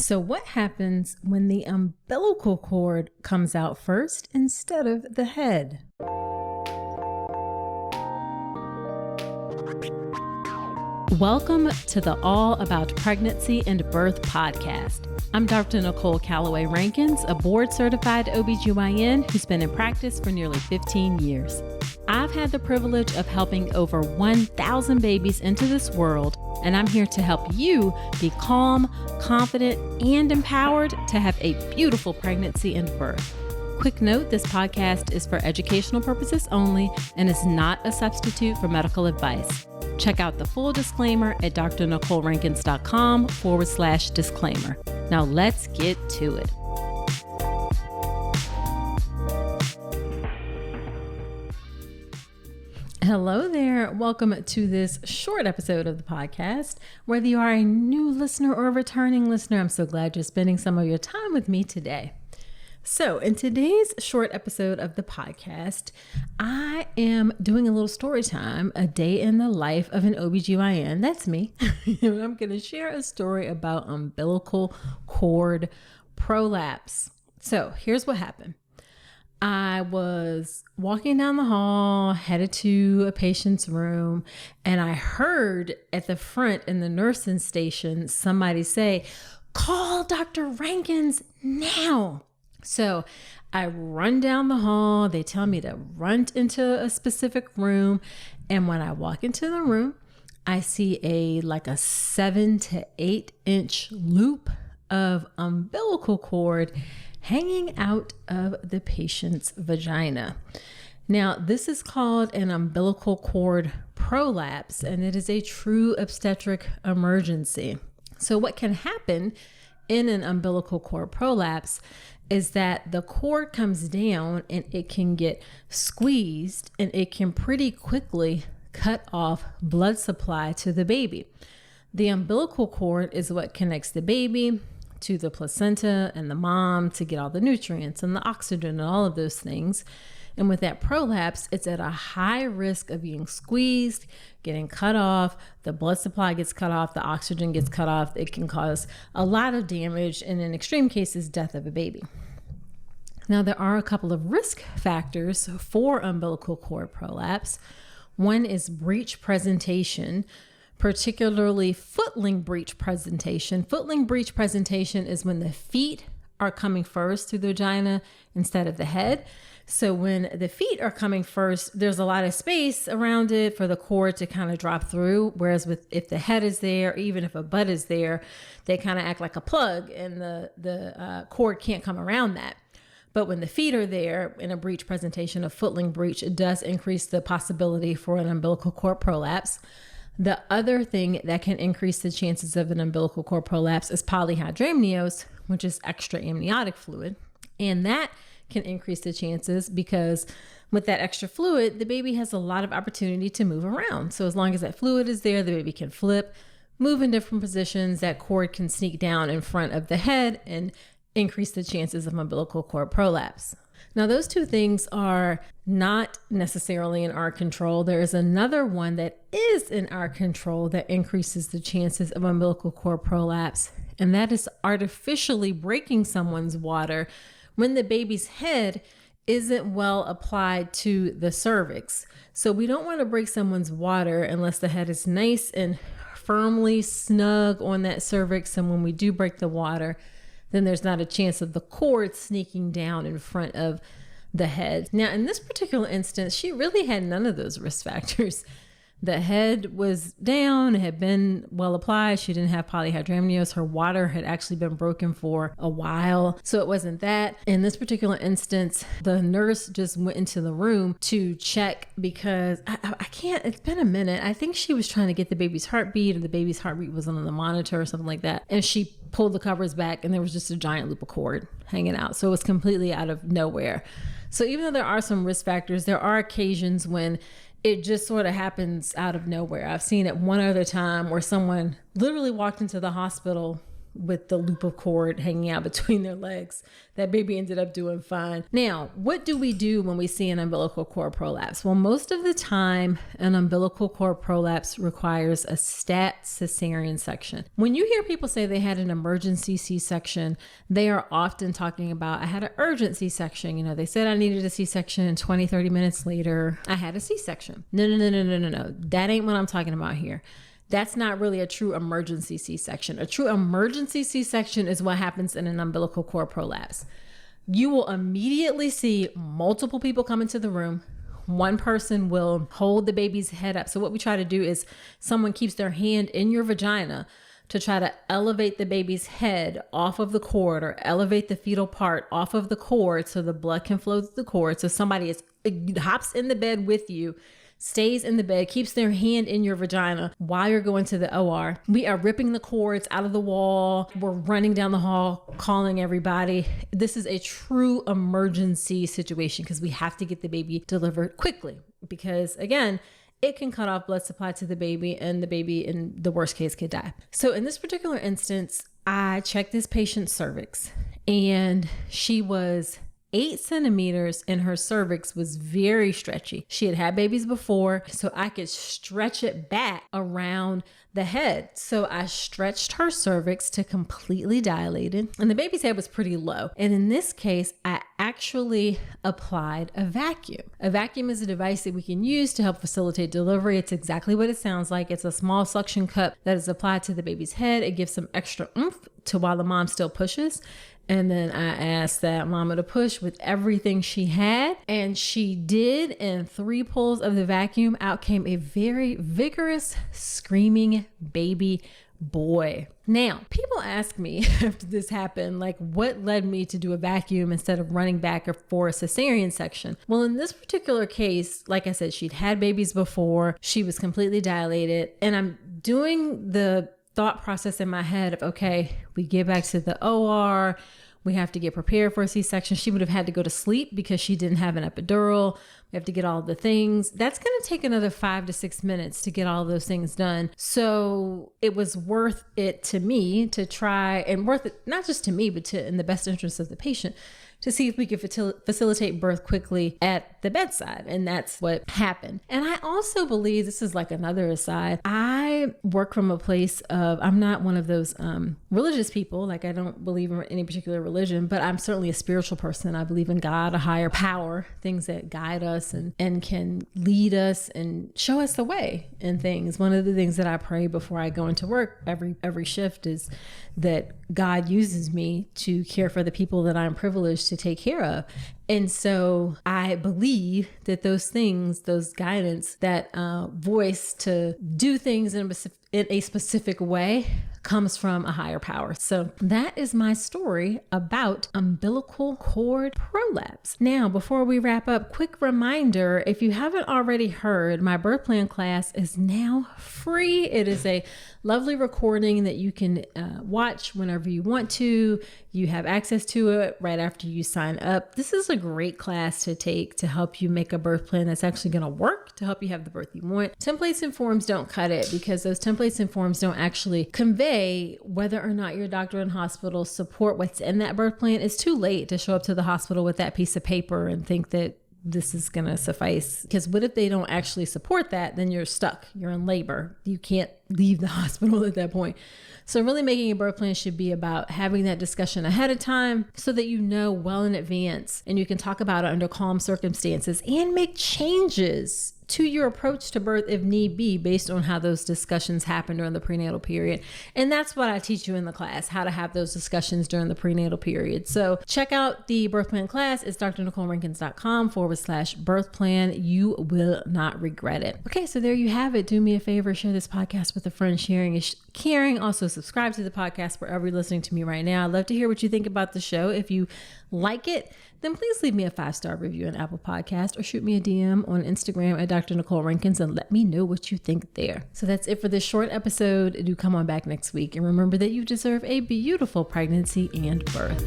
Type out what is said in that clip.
So what happens when the umbilical cord comes out first instead of the head? Welcome to the All About Pregnancy and Birth podcast. I'm Dr. Nicole Calloway Rankins, a board-certified OBGYN who's been in practice for nearly 15 years. I've had the privilege of helping over 1,000 babies into this world, and I'm here to help you be calm, confident, and empowered to have a beautiful pregnancy and birth. Quick note, this podcast is for educational purposes only and is not a substitute for medical advice. Check out the full disclaimer at drnicolerankins.com/disclaimer. Now let's get to it. Hello there. Welcome to this short episode of the podcast. Whether you are a new listener or a returning listener, I'm so glad you're spending some of your time with me today. So in today's short episode of the podcast, I am doing a little story time, a day in the life of an OBGYN. That's me. And I'm going to share a story about umbilical cord prolapse. So here's what happened. I was walking down the hall, headed to a patient's room, and I heard at the front in the nursing station somebody say, "Call Dr. Rankins now." So I run down the hall. They tell me to run into a specific room. And when I walk into the room, I see a 7 to 8 inch loop of umbilical cord hanging out of the patient's vagina. Now, this is called an umbilical cord prolapse, and it is a true obstetric emergency. So what can happen in an umbilical cord prolapse is that the cord comes down and it can get squeezed and it can pretty quickly cut off blood supply to the baby. The umbilical cord is what connects the baby to the placenta and the mom to get all the nutrients and the oxygen and all of those things. And with that prolapse, it's at a high risk of being squeezed, getting cut off, the blood supply gets cut off, the oxygen gets cut off. It can cause a lot of damage and in extreme cases, death of a baby. Now, there are a couple of risk factors for umbilical cord prolapse. One is breech presentation, particularly footling breech presentation. Footling breech presentation is when the feet are coming first through the vagina instead of the head. So when the feet are coming first, there's a lot of space around it for the cord to kind of drop through. Whereas if the head is there, or even if a butt is there, they kind of act like a plug and the cord can't come around that. But when the feet are there in a breech presentation, a footling breech, it does increase the possibility for an umbilical cord prolapse. The other thing that can increase the chances of an umbilical cord prolapse is polyhydramnios, which is extra amniotic fluid. And that can increase the chances because with that extra fluid, the baby has a lot of opportunity to move around. So as long as that fluid is there, the baby can flip, move in different positions. That cord can sneak down in front of the head and increase the chances of umbilical cord prolapse. Now, those two things are not necessarily in our control. There is another one that is in our control that increases the chances of umbilical cord prolapse, and that is artificially breaking someone's water when the baby's head isn't well applied to the cervix. So we don't want to break someone's water unless the head is nice and firmly snug on that cervix. And when we do break the water, then there's not a chance of the cord sneaking down in front of the head. Now, in this particular instance, she really had none of those risk factors. The head was down, it had been well applied. She didn't have polyhydramnios. Her water had actually been broken for a while. So it wasn't that. In this particular instance, the nurse just went into the room to check because I can't, it's been a minute. I think she was trying to get the baby's heartbeat, or the baby's heartbeat was on the monitor or something like that. And she pulled the covers back and there was just a giant loop of cord hanging out. So it was completely out of nowhere. So even though there are some risk factors, there are occasions when it just sort of happens out of nowhere. I've seen it one other time where someone literally walked into the hospital with the loop of cord hanging out between their legs. That baby ended up doing fine. Now, what do we do when we see an umbilical cord prolapse? Well, most of the time, an umbilical cord prolapse requires a stat cesarean section. When you hear people say they had an emergency C-section, they are often talking about, I had an urgent C-section. You know, they said I needed a C-section and 20, 30 minutes later, I had a C-section. No. That ain't what I'm talking about here. That's not really a true emergency C-section. A true emergency C-section is what happens in an umbilical cord prolapse. You will immediately see multiple people come into the room. One person will hold the baby's head up. So what we try to do is someone keeps their hand in your vagina to try to elevate the baby's head off of the cord, or elevate the fetal part off of the cord so the blood can flow through the cord. So somebody hops in the bed with you, stays in the bed, keeps their hand in your vagina while you're going to the OR. We are ripping the cords out of the wall. We're running down the hall, calling everybody. This is a true emergency situation because we have to get the baby delivered quickly, because again, it can cut off blood supply to the baby, and the baby in the worst case could die. So in this particular instance, I checked this patient's cervix, and she was 8 centimeters and her cervix was very stretchy. She had babies before, so I could stretch it back around the head. So I stretched her cervix to completely dilated, and the baby's head was pretty low. And in this case, I actually applied a vacuum. A vacuum is a device that we can use to help facilitate delivery. It's exactly what it sounds like. It's a small suction cup that is applied to the baby's head. It gives some extra oomph to while the mom still pushes. And then I asked that mama to push with everything she had, and she did. And 3 pulls of the vacuum, out came a very vigorous, screaming baby boy. Now, people ask me after this happened, like, what led me to do a vacuum instead of running back for a cesarean section? Well, in this particular case, like I said, she'd had babies before. She was completely dilated, and I'm doing the thought process in my head of, okay, we get back to the OR, we have to get prepared for a C-section. She would have had to go to sleep because she didn't have an epidural. We have to get all the things. That's going to take another 5 to 6 minutes to get all those things done. So it was worth it to me to try, and worth it not just to me, but to in the best interest of the patient, to see if we could facilitate birth quickly at the bedside. And that's what happened. And I also believe, this is like another aside, I work from a place of, I'm not one of those religious people. Like, I don't believe in any particular religion, but I'm certainly a spiritual person. I believe in God, a higher power, things that guide us and can lead us and show us the way in things. One of the things that I pray before I go into work every shift is that God uses me to care for the people that I'm privileged to take care of. And so I believe that those things, those guidance, that voice to do things in a specific way comes from a higher power. So that is my story about umbilical cord prolapse. Now, before we wrap up, quick reminder, if you haven't already heard, my birth plan class is now free. It is a lovely recording that you can watch whenever you want to. You have access to it right after you sign up. This is a great class to take to help you make a birth plan that's actually going to work, to help you have the birth you want. Templates and forms don't cut it, because those templates and forms don't actually convey whether or not your doctor and hospital support what's in that birth plan. It's too late to show up to the hospital with that piece of paper and think that this is going to suffice. Because what if they don't actually support that? Then you're stuck. You're in labor. You can't leave the hospital at that point. So really, making a birth plan should be about having that discussion ahead of time so that you know well in advance, and you can talk about it under calm circumstances and make changes to your approach to birth if need be, based on how those discussions happen during the prenatal period. And that's what I teach you in the class, how to have those discussions during the prenatal period. So check out the birth plan class. It's drnicolerankins.com/birth plan. You will not regret it. Okay, so there you have it. Do me a favor, share this podcast with a friend. Sharing is caring. Also subscribe to the podcast wherever you're listening to me right now. I'd love to hear what you think about the show. If you like it, then please leave me a 5-star review on Apple Podcast, or shoot me a DM on Instagram at Dr. Nicole Rankins and let me know what you think there. So that's it for this short episode. Do come on back next week, and remember that you deserve a beautiful pregnancy and birth.